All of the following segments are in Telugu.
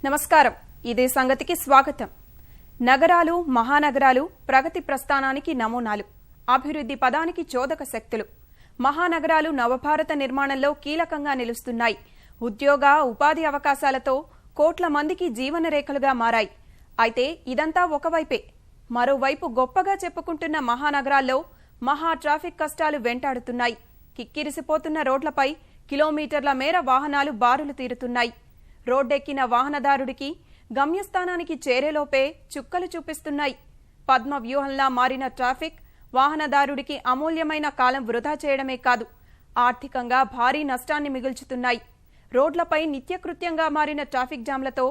నమస్కారం. ఇదే సంగతికి స్వాగతం. నగరాలు, మహానగరాలు ప్రగతి ప్రస్థానానికి నమూనాలు, అభివృద్ధి పదానికి చోదక శక్తులు. మహానగరాలు నవభారత నిర్మాణంలో కీలకంగా నిలుస్తున్నాయి. ఉద్యోగ, ఉపాధి అవకాశాలతో కోట్ల మందికి జీవన రేఖలుగా మారాయి. అయితే ఇదంతా ఒకవైపే. మరోవైపు గొప్పగా చెప్పుకుంటున్న మహానగరాల్లో మహా ట్రాఫిక్ కష్టాలు వెంటాడుతున్నాయి. కిక్కిరిసిపోతున్న రోడ్లపై కిలోమీటర్ల మేర వాహనాలు బారులు తీరుతున్నాయి. రోడ్డెక్కిన వాహనదారుడికి గమ్యస్థానానికి చేరేలోపే చుక్కలు చూపిస్తున్నాయి. పద్మ వ్యూహంలా మారిన ట్రాఫిక్ వాహనదారుడికి అమూల్యమైన కాలం వృధా చేయడమే కాదు, ఆర్థికంగా భారీ నష్టాన్ని మిగుల్చుతున్నాయి. రోడ్లపై నిత్యకృత్యంగా మారిన ట్రాఫిక్ జామ్లతో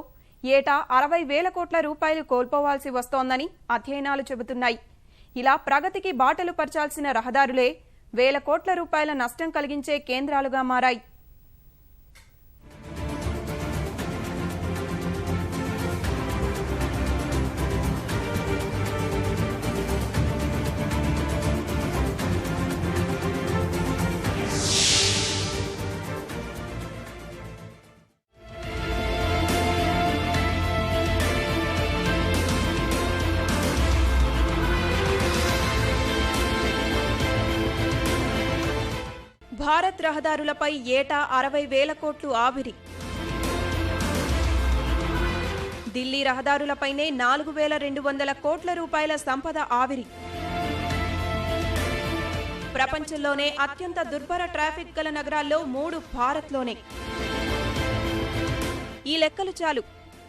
ఏటా 60,000 కోట్ల రూపాయలు కోల్పోవాల్సి వస్తోందని అధ్యయనాలు చెబుతున్నాయి. ఇలా ప్రగతికి బాటలు పర్చాల్సిన రహదారులే వేల కోట్ల రూపాయల నష్టం కలిగించే కేంద్రాలుగా మారాయి. భారత్ రహదారులపై ఏటా 60,000 కోట్లు ఆవిరి. ఢిల్లీ రహదారులపైనే 4,200 కోట్ల రూపాయల సంపద ఆవిరి. ప్రపంచంలోనే అత్యంత దుర్భర ట్రాఫిక్ గల నగరాల్లో 3 భారత్లోనే. ఈ లెక్కలు చాలు.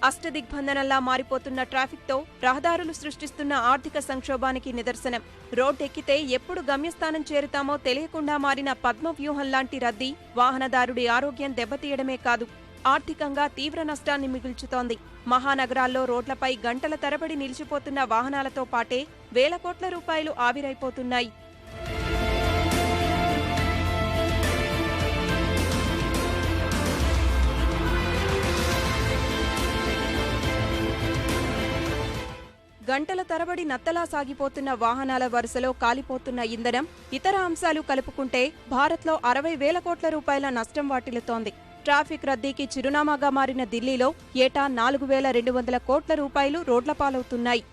అష్టదిగ్బంధనంలా మారిపోతున్న ట్రాఫిక్తో రహదారులు సృష్టిస్తున్న ఆర్థిక సంక్షోభానికి నిదర్శనం. రోడ్డెక్కితే ఎప్పుడు గమ్యస్థానం చేరుతామో తెలియకుండా మారిన పద్మవ్యూహంలాంటి రద్దీ వాహనదారుడి ఆరోగ్యం దెబ్బతీయడమే కాదు, ఆర్థికంగా తీవ్ర నష్టాన్ని మిగుల్చుతోంది. మహానగరాల్లో రోడ్లపై గంటల తరబడి నిలిచిపోతున్న వాహనాలతో పాటే వేల కోట్ల రూపాయలు ఆవిరైపోతున్నాయి. గంటల తరబడి నత్తలా సాగిపోతున్న వాహనాల వరుసలో కాలిపోతున్న ఇంధనం, ఇతర అంశాలు కలుపుకుంటే భారత్లో 60,000 కోట్ల రూపాయల నష్టం వాటిల్లుతోంది. ట్రాఫిక్ రద్దీకి చిరునామాగా మారిన ఢిల్లీలో ఏటా 4,200 కోట్ల రూపాయలు రోడ్ల పాలవుతున్నాయి.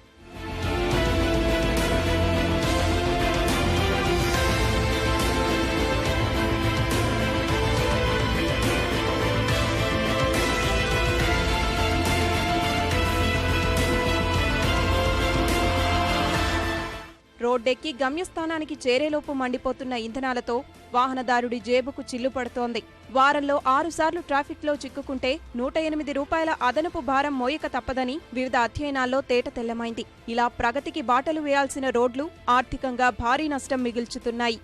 రోడ్డెక్కి గమ్యస్థానానికి చేరేలోపు మండిపోతున్న ఇంధనాలతో వాహనదారుడి జేబుకు చిల్లు పడుతోంది. వారంలో 6 సార్లు ట్రాఫిక్లో చిక్కుకుంటే 108 రూపాయల అదనపు భారం మోయక తప్పదని వివిధ అధ్యయనాల్లో తేట తెల్లమైంది. ఇలా ప్రగతికి బాటలు వేయాల్సిన రోడ్లు ఆర్థికంగా భారీ నష్టం మిగుల్చుతున్నాయి.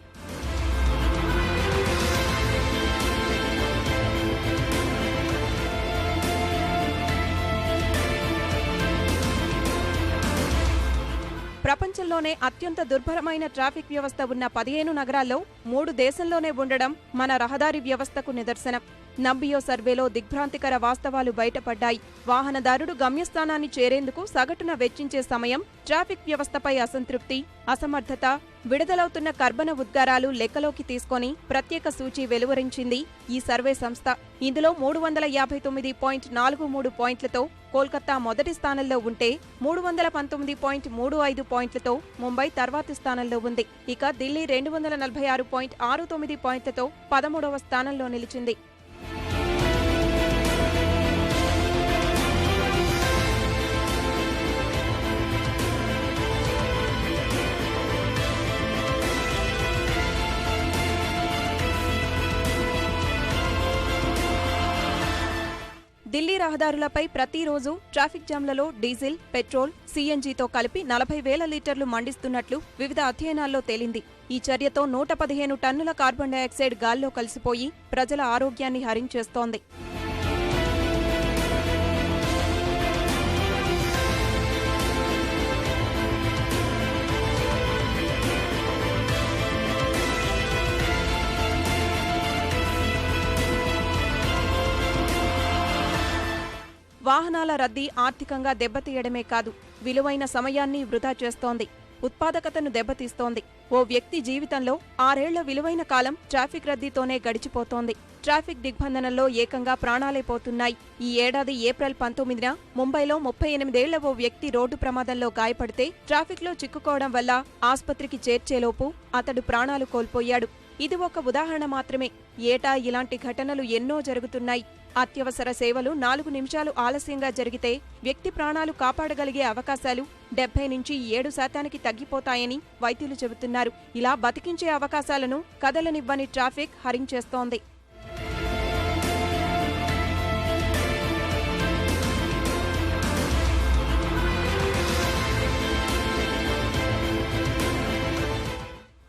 ప్రపంచంలోనే అత్యంత దుర్భరమైన ట్రాఫిక్ వ్యవస్థ ఉన్న 15 నగరాల్లో 3 దేశంలోనే ఉండడం మన రహదారి వ్యవస్థకు నిదర్శనం. నంబియో సర్వేలో దిగ్భ్రాంతికర వాస్తవాలు బయటపడ్డాయి. వాహనదారుడు గమ్యస్థానాన్ని చేరేందుకు సగటున వెచ్చించే సమయం, ట్రాఫిక్ వ్యవస్థపై అసంతృప్తి, అసమర్థత, విడుదలవుతున్న కర్బన ఉద్గారాలు లెక్కలోకి తీసుకొని ప్రత్యేక సూచీ వెలువరించింది ఈ సర్వే సంస్థ. ఇందులో 359.43 పాయింట్లతో కోల్కతా మొదటి స్థానంలో ఉంటే 319.35 పాయింట్లతో ముంబై తర్వాతి స్థానంలో ఉంది. ఇక ఢిల్లీ 246.69 పాయింట్లతో 13వ స్థానంలో నిలిచింది. ఢిల్లీ రహదారులపై ప్రతిరోజు ట్రాఫిక్ జామ్లలో డీజిల్, పెట్రోల్, సీఎన్జీతో కలిపి 40,000 లీటర్లు మండిస్తున్నట్లు వివిధ అధ్యయనాల్లో తేలింది. ఈ చర్యతో 115 టన్నుల కార్బన్ డయాక్సైడ్ గాల్లో కలిసిపోయి ప్రజల ఆరోగ్యాన్ని హరించేస్తోంది. వాహనాల రద్దీ ఆర్థికంగా దెబ్బతీయడమే కాదు, విలువైన సమయాన్ని వృధా చేస్తోంది, ఉత్పాదకతను దెబ్బతీస్తోంది. ఓ వ్యక్తి జీవితంలో 6 ఏళ్ల విలువైన కాలం ట్రాఫిక్ రద్దీతోనే గడిచిపోతోంది. ట్రాఫిక్ దిగ్బంధనంలో ఏకంగా ప్రాణాలే పోతున్నాయి. ఈ ఏడాది ఏప్రిల్ 19న ముంబైలో 38 ఏళ్ల ఓ వ్యక్తి రోడ్డు ప్రమాదంలో గాయపడితే ట్రాఫిక్లో చిక్కుకోవడం వల్ల ఆస్పత్రికి చేర్చేలోపు అతడు ప్రాణాలు కోల్పోయాడు. ఇది ఒక ఉదాహరణ మాత్రమే. ఏటా ఇలాంటి ఘటనలు ఎన్నో జరుగుతున్నాయి. అత్యవసర సేవలు 4 నిమిషాలు ఆలస్యంగా జరిగితే వ్యక్తి ప్రాణాలు కాపాడగలిగే అవకాశాలు 70 నుంచి 7% తగ్గిపోతాయని వైద్యులు చెబుతున్నారు. ఇలా బతికించే అవకాశాలను కదలనివ్వని ట్రాఫిక్ హరించేస్తోంది.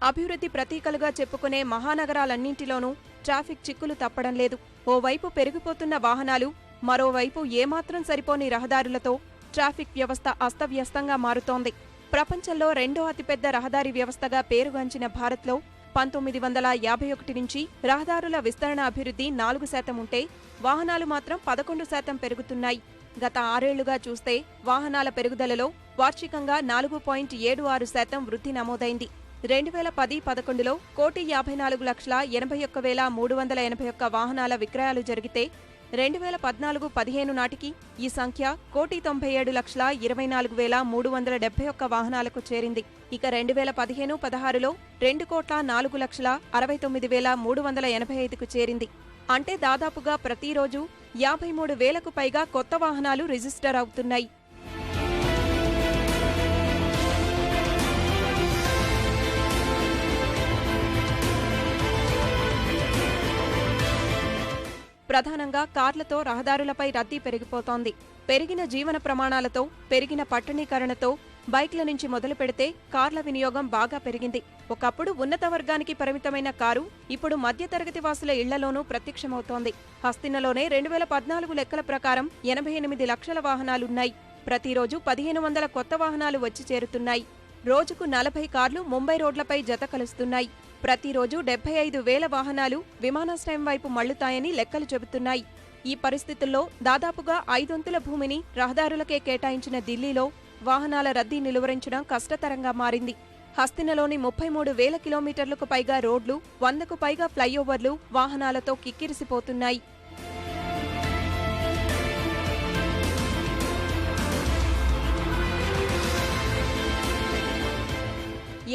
అభివృద్ధి ప్రతీకలుగా చెప్పుకునే మహానగరాలన్నింటిలోనూ ట్రాఫిక్ చిక్కులు తప్పడం లేదు. ఓవైపు పెరిగిపోతున్న వాహనాలు, మరోవైపు ఏమాత్రం సరిపోని రహదారులతో ట్రాఫిక్ వ్యవస్థ అస్తవ్యస్తంగా మారుతోంది. ప్రపంచంలో రెండో అతిపెద్ద రహదారి వ్యవస్థగా పేరుగాంచిన భారత్లో 1951 నుంచి రహదారుల విస్తరణ అభివృద్ధి 4% ఉంటే వాహనాలు మాత్రం 11% పెరుగుతున్నాయి. గత 6 ఏళ్లుగా చూస్తే వాహనాల పెరుగుదలలో వార్షికంగా 4.76% వృద్ధి నమోదైంది. 2010-11లో 1,54,81,381 వాహనాల విక్రయాలు జరిగితే 2014-15 నాటికి ఈ సంఖ్య 1,27,24,371 వాహనాలకు చేరింది. ఇక 2015-16లో 2,04,69,385కు చేరింది. అంటే దాదాపుగా ప్రతిరోజు 53,000కు పైగా కొత్త వాహనాలు రిజిస్టర్ అవుతున్నాయి. ప్రధానంగా కార్లతో రహదారులపై రద్దీ పెరిగిపోతోంది. పెరిగిన జీవన ప్రమాణాలతో, పెరిగిన పట్టణీకరణతో బైక్ల నుంచి మొదలు పెడితే కార్ల వినియోగం బాగా పెరిగింది. ఒకప్పుడు ఉన్నత వర్గానికి పరిమితమైన కారు ఇప్పుడు మధ్యతరగతి వాసుల ఇళ్లలోనూ ప్రత్యక్షమవుతోంది. హస్తినలోనే 2014 లెక్కల ప్రకారం 88 లక్షల వాహనాలున్నాయి. ప్రతిరోజు 1,500 కొత్త వాహనాలు వచ్చి చేరుతున్నాయి. రోజుకు 40 కార్లు ముంబై రోడ్లపై జత కలుస్తున్నాయి. ప్రతిరోజు 75,000 వాహనాలు విమానాశ్రయం వైపు మళ్లుతాయని లెక్కలు చెబుతున్నాయి. ఈ పరిస్థితుల్లో దాదాపుగా 5 వంతుల భూమిని రహదారులకే కేటాయించిన ఢిల్లీలో వాహనాల రద్దీ నిలువరించడం కష్టతరంగా మారింది. హస్తినలోని 33,000 కిలోమీటర్లకు పైగా రోడ్లు, 100కు పైగా ఫ్లైఓవర్లు వాహనాలతో కిక్కిరిసిపోతున్నాయి.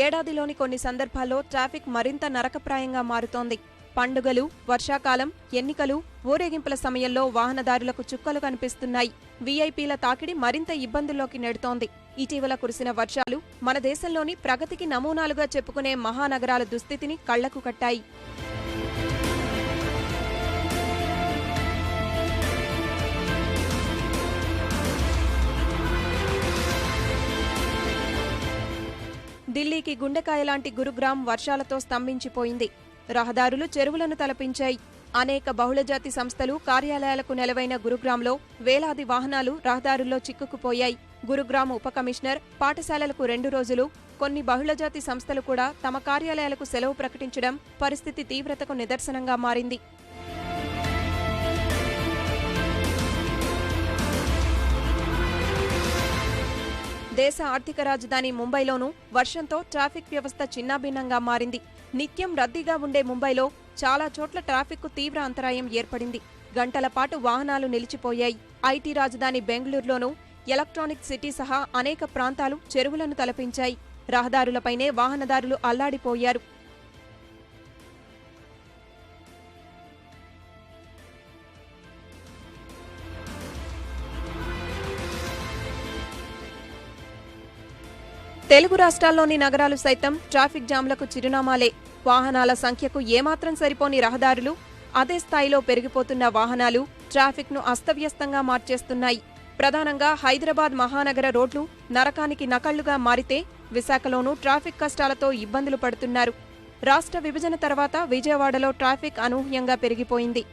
ఏడాదిలోని కొన్ని సందర్భాల్లో ట్రాఫిక్ మరింత నరకప్రాయంగా మారుతోంది. పండుగలు, వర్షాకాలం, ఎన్నికలు, ఊరేగింపుల సమయంలో వాహనదారులకు చుక్కలు కనిపిస్తున్నాయి. వీఐపీల తాకిడి మరింత ఇబ్బందుల్లోకి నెడుతోంది. ఇటీవల కురిసిన వర్షాలు మన దేశంలోని ప్రగతికి నమూనాలుగా చెప్పుకునే మహానగరాల దుస్థితిని కళ్లకు కట్టాయి. ఢిల్లీకి గుండెకాయలాంటి గురుగ్రామ్ వర్షాలతో స్తంభించిపోయింది. రహదారులు చెరువులను తలపించాయి. అనేక బహుళజాతి సంస్థలు కార్యాలయాలకు నెలవైన గురుగ్రామ్లో వేలాది వాహనాలు రహదారుల్లో చిక్కుకుపోయాయి. గురుగ్రామ్ ఉప కమిషనర్ పాఠశాలలకు 2 రోజులు, కొన్ని బహుళజాతి సంస్థలు కూడా తమ కార్యాలయాలకు సెలవు ప్రకటించడం పరిస్థితి తీవ్రతకు నిదర్శనంగా మారింది. దేశ ఆర్థిక రాజధాని ముంబైలోనూ వర్షంతో ట్రాఫిక్ వ్యవస్థ చిన్నాభిన్నంగా మారింది. నిత్యం రద్దీగా ఉండే ముంబైలో చాలా చోట్ల ట్రాఫిక్కు తీవ్ర అంతరాయం ఏర్పడింది. గంటల పాటు వాహనాలు నిలిచిపోయాయి. ఐటీ రాజధాని బెంగళూరులోనూ ఎలక్ట్రానిక్ సిటీ సహా అనేక ప్రాంతాలు చెరువులను తలపించాయి. రహదారులపైనే వాహనదారులు అల్లాడిపోయారు. తెలుగు రాష్ట్రాల్లోని నగరాలు సైతం ట్రాఫిక్ జామ్లకు చిరునామాలే. వాహనాల సంఖ్యకు ఏమాత్రం సరిపోని రహదారులు, అదే స్థాయిలో పెరిగిపోతున్న వాహనాలు ట్రాఫిక్ను అస్తవ్యస్తంగా మార్చేస్తున్నాయి. ప్రధానంగా హైదరాబాద్ మహానగర రోడ్లు నరకానికి నకళ్లుగా మారితే విశాఖలోనూ ట్రాఫిక్ కష్టాలతో ఇబ్బందులు పడుతున్నారు. రాష్ట్ర విభజన తర్వాత విజయవాడలో ట్రాఫిక్ అనూహ్యంగా పెరిగిపోయింది.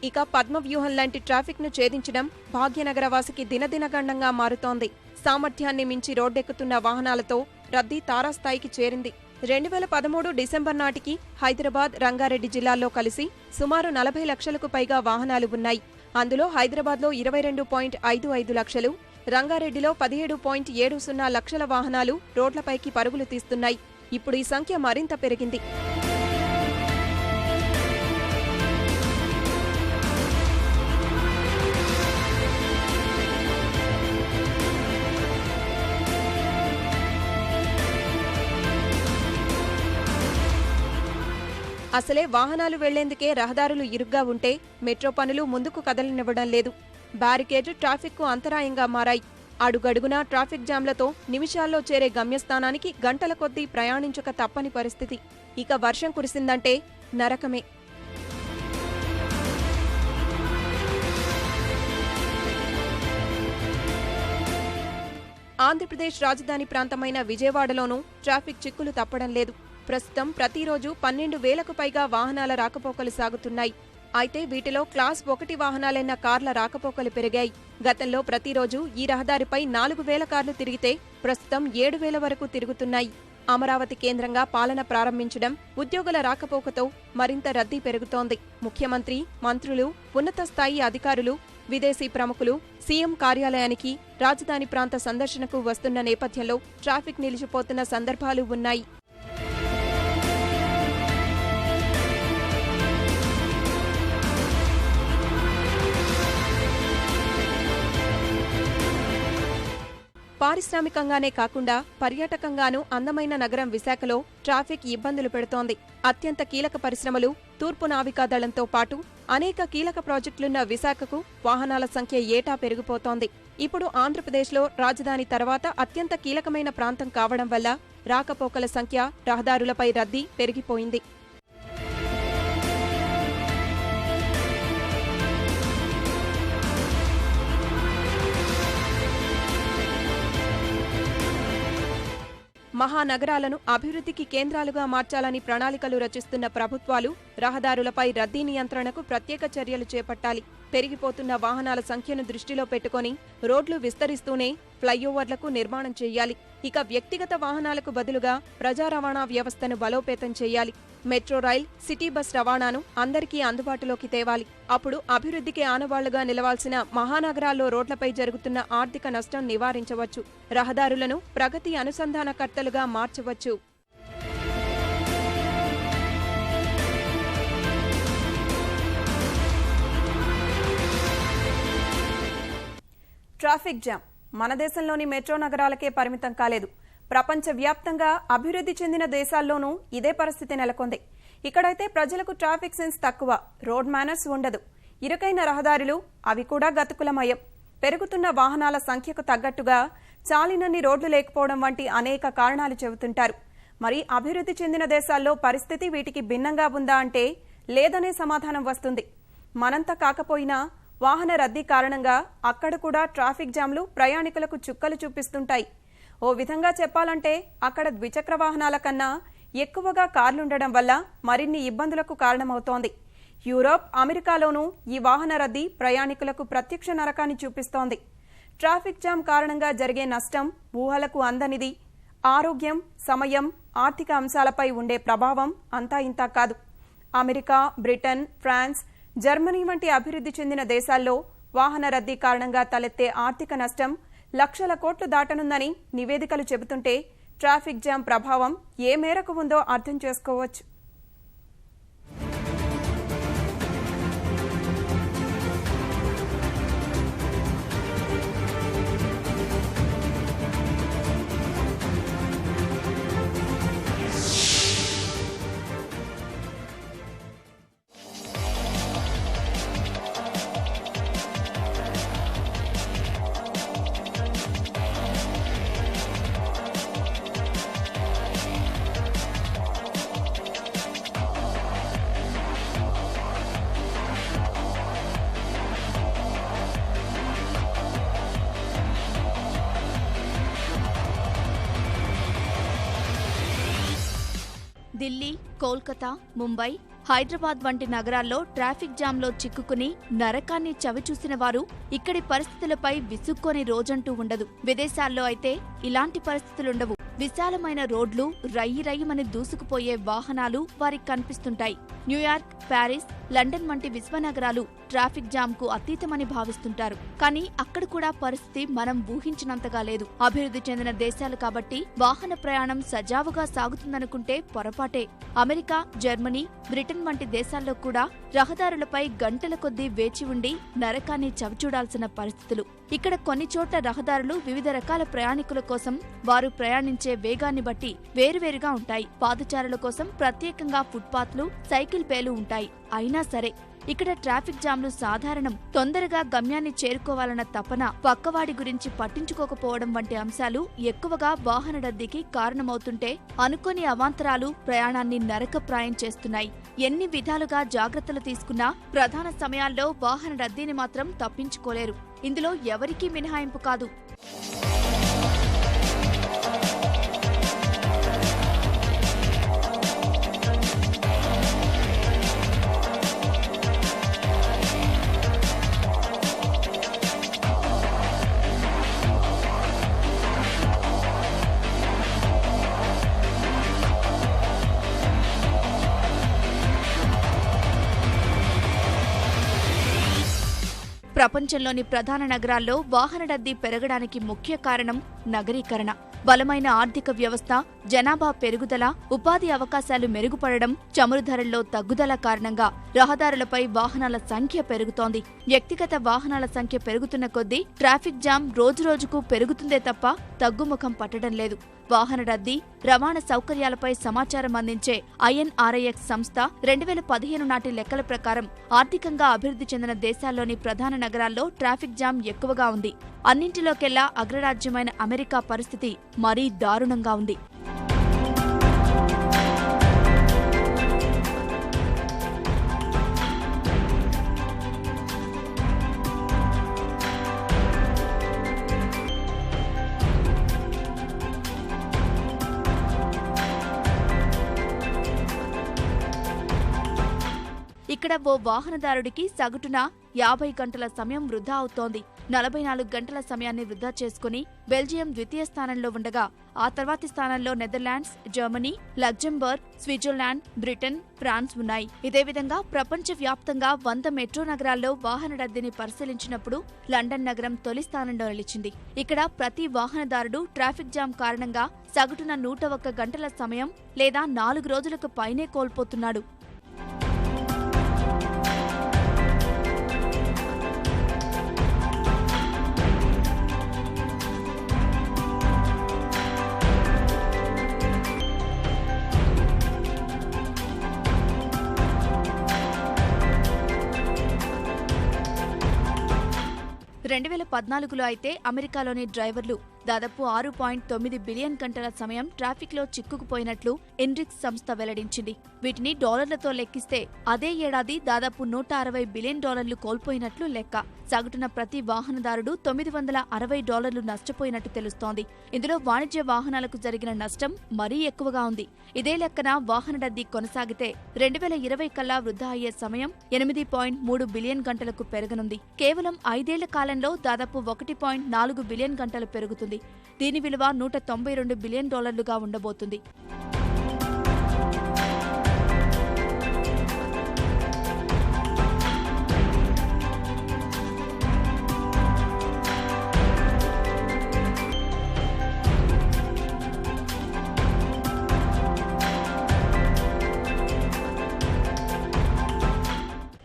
ఇక పద్మవ్యూహం లాంటి ట్రాఫిక్ ను ఛేదించడం భాగ్యనగరవాసికి దినదినగండంగా మారుతోంది. సామర్థ్యాన్ని మించి రోడ్డెక్కుతున్న వాహనాలతో రద్దీ తారాస్థాయికి చేరింది. 2013 డిసెంబర్ నాటికి హైదరాబాద్, రంగారెడ్డి జిల్లాల్లో కలిసి సుమారు 40 లక్షలకు పైగా వాహనాలు ఉన్నాయి. అందులో హైదరాబాద్లో 22.55 లక్షలు, రంగారెడ్డిలో 17.70 లక్షల వాహనాలు రోడ్లపైకి పరుగులు తీస్తున్నాయి. ఇప్పుడు ఈ సంఖ్య మరింత పెరిగింది. అసలే వాహనాలు వెళ్లేందుకే రహదారులు ఇరుగ్గా ఉంటే మెట్రో పనులు ముందుకు కదలనివ్వడం లేదు. బ్యారికేడ్ ట్రాఫిక్కు అంతరాయంగా మారాయి. అడుగడుగునా ట్రాఫిక్ జామ్లతో నిమిషాల్లో చేరే గమ్యస్థానానికి గంటల కొద్దీ ప్రయాణించక తప్పని పరిస్థితి. ఇక వర్షం కురిసిందంటే నరకమే. ఆంధ్రప్రదేశ్ రాజధాని ప్రాంతమైన విజయవాడలోనూ ట్రాఫిక్ చిక్కులు తప్పడం లేదు. ప్రస్తుతం ప్రతిరోజు 12,000కు పైగా వాహనాల రాకపోకలు సాగుతున్నాయి. అయితే వీటిలో క్లాస్ 1 వాహనాలైన కార్ల రాకపోకలు పెరిగాయి. గతంలో ప్రతిరోజు ఈ రహదారిపై 4,000 కార్లు తిరిగితే ప్రస్తుతం 7,000 వరకు తిరుగుతున్నాయి. అమరావతి కేంద్రంగా పాలన ప్రారంభించడం, ఉద్యోగుల రాకపోకతో మరింత రద్దీ పెరుగుతోంది. ముఖ్యమంత్రి, మంత్రులు, ఉన్నత స్థాయి అధికారులు, విదేశీ ప్రముఖులు సీఎం కార్యాలయానికి, రాజధాని ప్రాంత సందర్శనకు వస్తున్న నేపథ్యంలో ట్రాఫిక్ నిలిచిపోతున్న సందర్భాలు ఉన్నాయి. పారిశ్రామికంగానే కాకుండా పర్యాటకంగానూ అందమైన నగరం విశాఖలో ట్రాఫిక్ ఇబ్బందులు పెడుతోంది. అత్యంత కీలక పరిశ్రమలు, తూర్పు నావికాదళంతో పాటు అనేక కీలక ప్రాజెక్టులున్న విశాఖకు వాహనాల సంఖ్య ఏటా పెరిగిపోతోంది. ఇప్పుడు ఆంధ్రప్రదేశ్లో రాజధాని తర్వాత అత్యంత కీలకమైన ప్రాంతం కావడం వల్ల రాకపోకల సంఖ్య, రహదారులపై రద్దీ పెరిగిపోయింది. మహానగరాలను అభివృద్ధికి కేంద్రాలుగా మార్చాలని ప్రణాళికలు రచిస్తున్న ప్రభుత్వాలు రహదారులపై రద్దీ నియంత్రణకు ప్రత్యేక చర్యలు చేపట్టాలి. పెరిగిపోతున్న వాహనాల సంఖ్యను దృష్టిలో పెట్టుకుని రోడ్లు విస్తరిస్తూనే ఫ్లైఓవర్లకు నిర్మాణం చేయాలి. ఇక వ్యక్తిగత వాహనాలకు బదులుగా ప్రజా రవాణా వ్యవస్థను బలోపేతం చేయాలి. మెట్రో రైల్, సిటీ బస్ రవాణాను అందరికీ అందుబాటులోకి తేవాలి. అప్పుడు అభివృద్ధికి ఆనవాళ్లుగా నిలవాల్సిన మహానగరాల్లో రోడ్లపై జరుగుతున్న ఆర్థిక నష్టం నివారించవచ్చు. రహదారులను ప్రగతి అనుసంధానకర్తలుగా మార్చవచ్చు. ట్రాఫిక్ జామ్ మన దేశంలోని మెట్రో నగరాలకే పరిమితం కాలేదు. ప్రపంచవ్యాప్తంగా అభివృద్ధి చెందిన దేశాల్లోనూ ఇదే పరిస్థితి నెలకొంది. ఇక్కడైతే ప్రజలకు ట్రాఫిక్ సెన్స్ తక్కువ, రోడ్ మేనర్స్ ఉండదు. ఇరుకైన రహదారులు, అవి కూడా గతుకులమయం. పెరుగుతున్న వాహనాల సంఖ్యకు తగ్గట్టుగా చాలినన్ని రోడ్లు లేకపోవడం వంటి అనేక కారణాలు చెబుతుంటారు. మరి అభివృద్ధి చెందిన దేశాల్లో పరిస్థితి వీటికి భిన్నంగా ఉందా అంటే లేదనే సమాధానం వస్తుంది. మనంతా కాకపోయినా వాహన రద్దీ కారణంగా అక్కడ కూడా ట్రాఫిక్ జామ్లు ప్రయాణికులకు చుక్కలు చూపిస్తుంటాయి. ఓ విధంగా చెప్పాలంటే అక్కడ ద్విచక్ర వాహనాల కన్నా ఎక్కువగా కార్లుండడం వల్ల మరిన్ని ఇబ్బందులకు కారణమవుతోంది. యూరోప్, అమెరికాలోనూ ఈ వాహన రద్దీ ప్రయాణికులకు ప్రత్యక్ష నరకాన్ని చూపిస్తోంది. ట్రాఫిక్ జామ్ కారణంగా జరిగే నష్టం ఊహలకు అందనిది. ఆరోగ్యం, సమయం, ఆర్థిక అంశాలపై ఉండే ప్రభావం అంతా ఇంతా కాదు. అమెరికా, బ్రిటన్, ఫ్రాన్స్, జర్మనీ వంటి అభివృద్ధి చెందిన దేశాల్లో వాహన రద్దీ కారణంగా తలెత్తే ఆర్థిక నష్టం లక్షల కోట్లు దాటనుందని నివేదికలు చెబుతుంటే ట్రాఫిక్ జామ్ ప్రభావం ఏ మేరకు ఉందో అర్థం చేసుకోవచ్చు. ఢిల్లీ, కోల్కతా, ముంబై, హైదరాబాద్ వంటి నగరాల్లో ట్రాఫిక్ జామ్లో చిక్కుకుని నరకాన్ని చవిచూసిన వారు ఇక్కడి పరిస్థితులపై విసుక్కోని రోజంటూ ఉండదు. విదేశాల్లో అయితే ఇలాంటి పరిస్థితులుండవు. విశాలమైన రోడ్లు, రయ్యి రయ్యమని దూసుకుపోయే వాహనాలు వారికి కనిపిస్తుంటాయి. న్యూయార్క్, ప్యారిస్, లండన్ వంటి విశ్వనగరాలు ట్రాఫిక్ జామ్ కు అతీతమని భావిస్తుంటారు. కానీ అక్కడ కూడా పరిస్థితి మనం ఊహించినంతగా లేదు. అభివృద్ధి చెందిన దేశాలు కాబట్టి వాహన ప్రయాణం సజావుగా సాగుతుందనుకుంటే పొరపాటే. అమెరికా, జర్మనీ, బ్రిటన్ వంటి దేశాల్లో కూడా రహదారులపై గంటల కొద్దీ వేచి ఉండి నరకాన్ని చవిచూడాల్సిన పరిస్థితులు. ఇక్కడ కొన్ని చోట్ల రహదారులు వివిధ రకాల ప్రయాణికుల కోసం, వారు ప్రయాణించే వేగాన్ని బట్టి వేరువేరుగా ఉంటాయి. పాదచారుల కోసం ప్రత్యేకంగా ఫుట్పాత్లు, సైకిల్ పేలు ఉంటాయి. అయినా సరే ఇక్కడ ట్రాఫిక్ జామ్లు సాధారణం. తొందరగా గమ్యాన్ని చేరుకోవాలన్న తపన, పక్కవాడి గురించి పట్టించుకోకపోవడం వంటి అంశాలు ఎక్కువగా వాహన రద్దీకి కారణమవుతుంటే అనుకోని అవాంతరాలు ప్రయాణాన్ని నరకప్రాయం చేస్తున్నాయి. ఎన్ని విధాలుగా జాగ్రత్తలు తీసుకున్నా ప్రధాన సమయాల్లో వాహన రద్దీని మాత్రం తప్పించుకోలేరు. ఇందులో ఎవరికీ మినహాయింపు కాదు. ప్రపంచంలోని ప్రధాన నగరాల్లో వాహన రద్దీ పెరగడానికి ముఖ్య కారణం నగరీకరణ. బలమైన ఆర్థిక వ్యవస్థ, జనాభా పెరుగుదల, ఉపాధి అవకాశాలు మెరుగుపడడం, చమురు ధరల్లో తగ్గుదల కారణంగా రహదారులపై వాహనాల సంఖ్య పెరుగుతోంది. వ్యక్తిగత వాహనాల సంఖ్య పెరుగుతున్న కొద్దీ ట్రాఫిక్ జామ్ రోజురోజుకు పెరుగుతుందే తప్ప తగ్గుముఖం పట్టడం లేదు. వాహన రద్దీ, రవాణా సౌకర్యాలపై సమాచారం అందించే INRIX సంస్థ 2015 నాటి లెక్కల ప్రకారం ఆర్థికంగా అభివృద్ధి చెందిన దేశాల్లోని ప్రధాన నగరాల్లో ట్రాఫిక్ జామ్ ఎక్కువగా ఉంది. అన్నింటిలోకెల్లా అగ్రరాజ్యమైన అమెరికా పరిస్థితి మరీ దారుణంగా ఉంది. ఇక్కడ ఓ వాహనదారుడికి సగటున 50 గంటల సమయం వృధా అవుతోంది. 44 గంటల సమయాన్ని వృధా చేసుకుని బెల్జియం ద్వితీయ స్థానంలో ఉండగా ఆ తర్వాతి స్థానంలో Netherlands, Germany, Luxembourg, Switzerland, Britain, France ఉన్నాయి. ఇదే విధంగా ప్రపంచవ్యాప్తంగా 100 మెట్రో నగరాల్లో వాహన రద్దీని పరిశీలించినప్పుడు లండన్ నగరం తొలి స్థానంలో నిలిచింది. ఇక్కడ ప్రతి వాహనదారుడు ట్రాఫిక్ జామ్ కారణంగా సగటున 101 గంటల సమయం లేదా 4 రోజులకు పైనే కోల్పోతున్నాడు. రెండు 2014లో అయితే అమెరికాలోని డ్రైవర్లు దాదాపు 6.9 బిలియన్ గంటల సమయం ట్రాఫిక్లో చిక్కుకుపోయినట్లు ఇన్రిక్స్ సంస్థ వెల్లడించింది. వీటిని డాలర్లతో లెక్కిస్తే అదే ఏడాది దాదాపు $160 బిలియన్ కోల్పోయినట్లు లెక్క. సగటున ప్రతి వాహనదారుడు $960 నష్టపోయినట్టు తెలుస్తోంది. ఇందులో వాణిజ్య వాహనాలకు జరిగిన నష్టం మరీ ఎక్కువగా ఉంది. ఇదే లెక్కన వాహన రద్దీ కొనసాగితే 2020 కల్లా వృధా అయ్యే సమయం 8.3 బిలియన్ గంటలకు పెరగనుంది. కేవలం 5 ఏళ్ల కాలంలో దాదాపు 1.4 బిలియన్ గంటలు పెరుగుతుంది. దీని విలువ $192 బిలియన్ ఉండబోతుంది.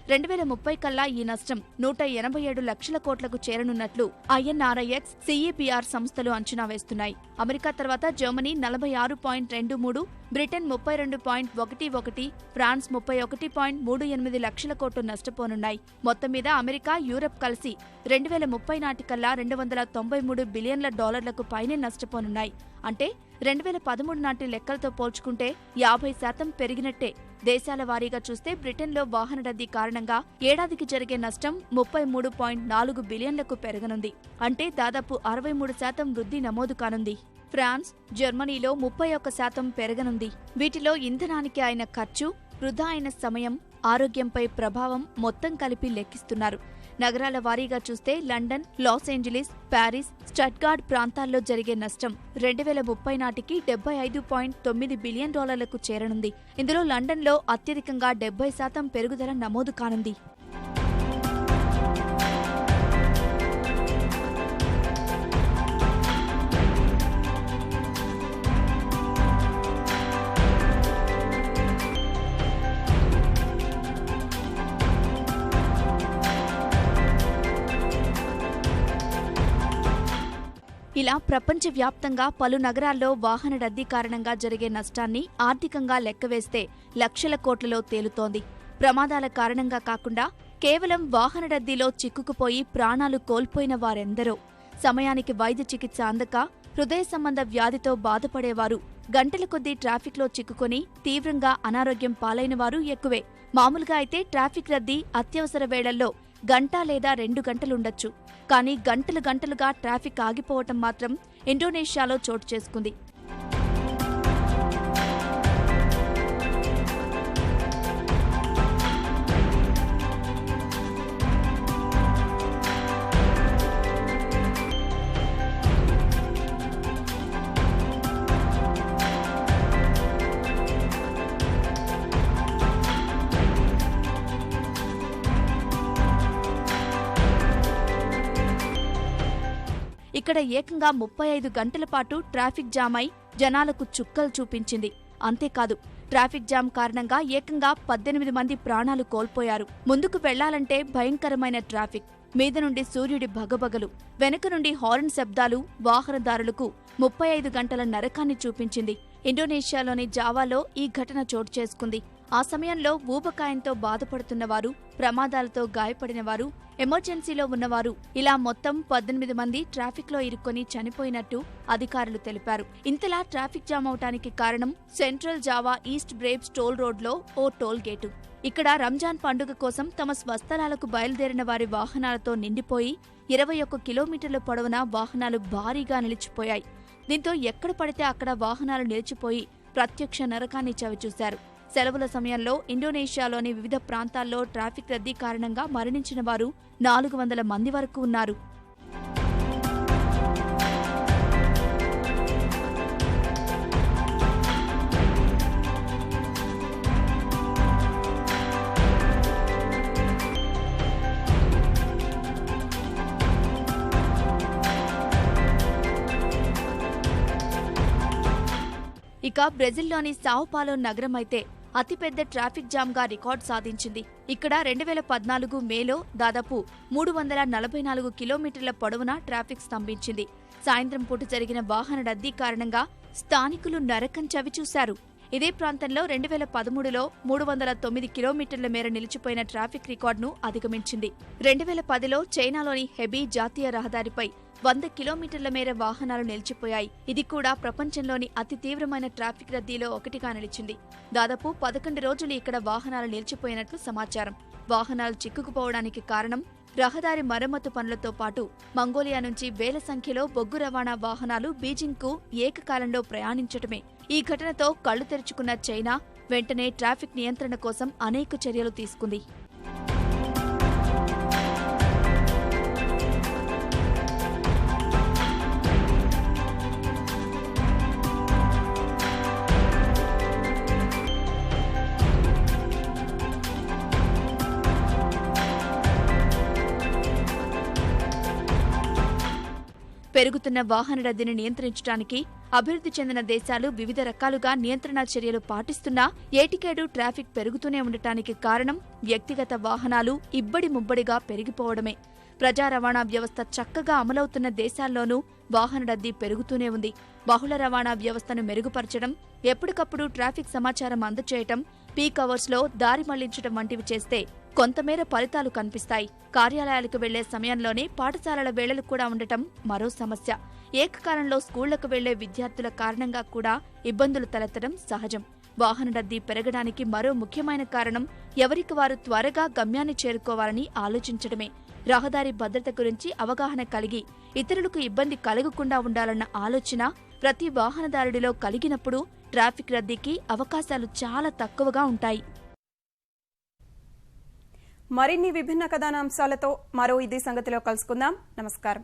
రెండు 2030 కల్లా ఈ నష్టం 187 లక్షల కోట్లకు చేరనున్నట్లు INRIX, CEPR సంస్థలు అంచనా వేస్తున్నాయి. అమెరికా తర్వాత జర్మనీ 46.23, బ్రిటన్ 32.11, ఫ్రాన్స్ 31.38 లక్షల కోట్లు నష్టపోనున్నాయి. మొత్తం మీద అమెరికా, యూరప్ కలిసి 2030 నాటికల్లా $293 బిలియన్ల పైనే నష్టపోనున్నాయి. అంటే 2013 నాటి లెక్కలతో పోల్చుకుంటే 50% పెరిగినట్టే. దేశాల వారీగా చూస్తే బ్రిటన్లో వాహన రద్దీ కారణంగా ఏడాదికి జరిగే నష్టం 33.4 బిలియన్లకు పెరగనుంది. అంటే దాదాపు 63% వృద్ధి నమోదు కానుంది. ఫ్రాన్స్, జర్మనీలో 31% పెరగనుంది. వీటిలో ఇంధనానికి అయిన ఖర్చు, వృధా అయిన సమయం, ఆరోగ్యంపై ప్రభావం మొత్తం కలిపి లెక్కిస్తున్నారు. నగరాల వారీగా చూస్తే లండన్, లాస్ ఏంజలీస్, ప్యారిస్, స్టట్గార్డ్ ప్రాంతాల్లో జరిగే నష్టం 2030 నాటికి $75.9 బిలియన్ చేరనుంది. ఇందులో లండన్లో అత్యధికంగా 70% పెరుగుదల నమోదు కానుంది. ఇలా ప్రపంచవ్యాప్తంగా పలు నగరాల్లో వాహన రద్దీ కారణంగా జరిగే నష్టాన్ని ఆర్థికంగా లెక్కవేస్తే లక్షల కోట్లలో తేలుతోంది. ప్రమాదాల కారణంగా కాకుండా కేవలం వాహన రద్దీలో చిక్కుకుపోయి ప్రాణాలు కోల్పోయిన వారెందరో, సమయానికి వైద్య చికిత్స అందక హృదయ సంబంధ వ్యాధితో బాధపడేవారు, గంటల కొద్దీ ట్రాఫిక్లో చిక్కుకొని తీవ్రంగా అనారోగ్యం పాలైన వారు ఎక్కువే. మామూలుగా అయితే ట్రాఫిక్ రద్దీ అత్యవసర వేళల్లో గంట లేదా 2 గంటలుండొచ్చు. కానీ గంటలు గంటలుగా ట్రాఫిక్ ఆగిపోవటం మాత్రం ఇండోనేషియాలో చోటు చేసుకుంది. ఇక్కడ ఏకంగా 35 గంటల పాటు ట్రాఫిక్ జామ్ అయి జనాలకు చుక్కలు చూపించింది. అంతేకాదు, ట్రాఫిక్ జామ్ కారణంగా ఏకంగా 18 మంది ప్రాణాలు కోల్పోయారు. ముందుకు వెళ్లాలంటే భయంకరమైన ట్రాఫిక్, మీద నుండి సూర్యుడి భగభగలు, వెనుక నుండి హార్న్ శబ్దాలు వాహనదారులకు 35 గంటల నరకాన్ని చూపించింది. ఇండోనేషియాలోని జావాలో ఈ ఘటన చోటు చేసుకుంది. ఆ సమయంలో ఊబకాయంతో బాధపడుతున్నవారు, ప్రమాదాలతో గాయపడినవారు, ఎమర్జెన్సీలో ఉన్నవారు ఇలా మొత్తం 18 మంది ట్రాఫిక్లో ఇరుక్కొని చనిపోయినట్టు అధికారులు తెలిపారు. ఇంతలా ట్రాఫిక్ జామ్ అవటానికి కారణం సెంట్రల్ జావా ఈస్ట్ బ్రేబ్స్ టోల్ రోడ్లో ఓ టోల్ గేటు. ఇక్కడ రంజాన్ పండుగ కోసం తమ స్వస్థలాలకు బయలుదేరిన వారి వాహనాలతో నిండిపోయి 21 కిలోమీటర్ల పొడవునా వాహనాలు భారీగా నిలిచిపోయాయి. దీంతో ఎక్కడ పడితే అక్కడ వాహనాలు నిలిచిపోయి ప్రత్యక్ష నరకాన్ని చవిచూశారు. సెలవుల సమయంలో ఇండోనేషియాలోని వివిధ ప్రాంతాల్లో ట్రాఫిక్ రద్దీ కారణంగా మరణించిన వారు 400 మంది వరకు ఉన్నారు. ఇక బ్రెజిల్లోని సావ్ పాలో నగరం అయితే అతిపెద్ద ట్రాఫిక్ జామ్గా రికార్డు సాధించింది. ఇక్కడ 2014 మేలో దాదాపు 344 కిలోమీటర్ల పొడవునా ట్రాఫిక్ స్తంభించింది. సాయంత్రం పూట జరిగిన వాహన రద్దీ కారణంగా స్థానికులు నరకం చవిచూశారు. ఇదే ప్రాంతంలో 2013లో 309 కిలోమీటర్ల మేర నిలిచిపోయిన ట్రాఫిక్ రికార్డును అధిగమించింది. 2010లో చైనాలోని హెబీ జాతీయ రహదారిపై 100 కిలోమీటర్ల మేర వాహనాలు నిలిచిపోయాయి. ఇది కూడా ప్రపంచంలోని అతి తీవ్రమైన ట్రాఫిక్ రద్దీలో ఒకటిగా నిలిచింది. దాదాపు 11 రోజులు ఇక్కడ వాహనాలు నిలిచిపోయినట్లు సమాచారం. వాహనాలు చిక్కుకుపోవడానికి కారణం రహదారి మరమ్మతు పనులతో పాటు మంగోలియా నుంచి వేల సంఖ్యలో బొగ్గు రవాణా వాహనాలు బీజింగ్కు ఏకకాలంలో ప్రయాణించటమే. ఈ ఘటనతో కళ్లు తెరుచుకున్న చైనా వెంటనే ట్రాఫిక్ నియంత్రణ కోసం అనేక చర్యలు తీసుకుంది. పెరుగుతున్న వాహన రద్దీని నియంత్రించడానికి అభివృద్ధి చెందిన దేశాలు వివిధ రకాలుగా నియంత్రణ చర్యలు పాటిస్తున్నా ఏటికేడు ట్రాఫిక్ పెరుగుతూనే ఉండటానికి కారణం వ్యక్తిగత వాహనాలు ఇబ్బడి ముబ్బడిగా పెరిగిపోవడమే. ప్రజా రవాణా వ్యవస్థ చక్కగా అమలవుతున్న దేశాల్లోనూ వాహన రద్దీ పెరుగుతూనే ఉంది. బహుళ రవాణా వ్యవస్థను మెరుగుపరచడం, ఎప్పటికప్పుడు ట్రాఫిక్ సమాచారం అందచేయటం, పీక్ అవర్స్లో దారి మళ్లించడం వంటివి చేస్తే కొంతమేర ఫలితాలు కనిపిస్తాయి. కార్యాలయాలకు వెళ్లే సమయంలోనే పాఠశాలల వేళలు కూడా ఉండటం మరో సమస్య. ఏకకాలంలో స్కూళ్లకు వెళ్లే విద్యార్థుల కారణంగా కూడా ఇబ్బందులు తలెత్తడం సహజం. వాహన రద్దీ పెరగడానికి మరో ముఖ్యమైన కారణం ఎవరికి వారు త్వరగా గమ్యాన్ని చేరుకోవాలని ఆలోచించడమే. రహదారి భద్రత గురించి అవగాహన కలిగి ఇతరులకు ఇబ్బంది కలగకుండా ఉండాలన్న ఆలోచన ప్రతి వాహనదారుడిలో కలిగినప్పుడు ట్రాఫిక్ రద్దీకి అవకాశాలు చాలా తక్కువగా ఉంటాయి. మరిన్ని విభిన్న కథనాంశాలతో మరో ఇదే సంగతిలో కలుసుకుందాం. నమస్కారం.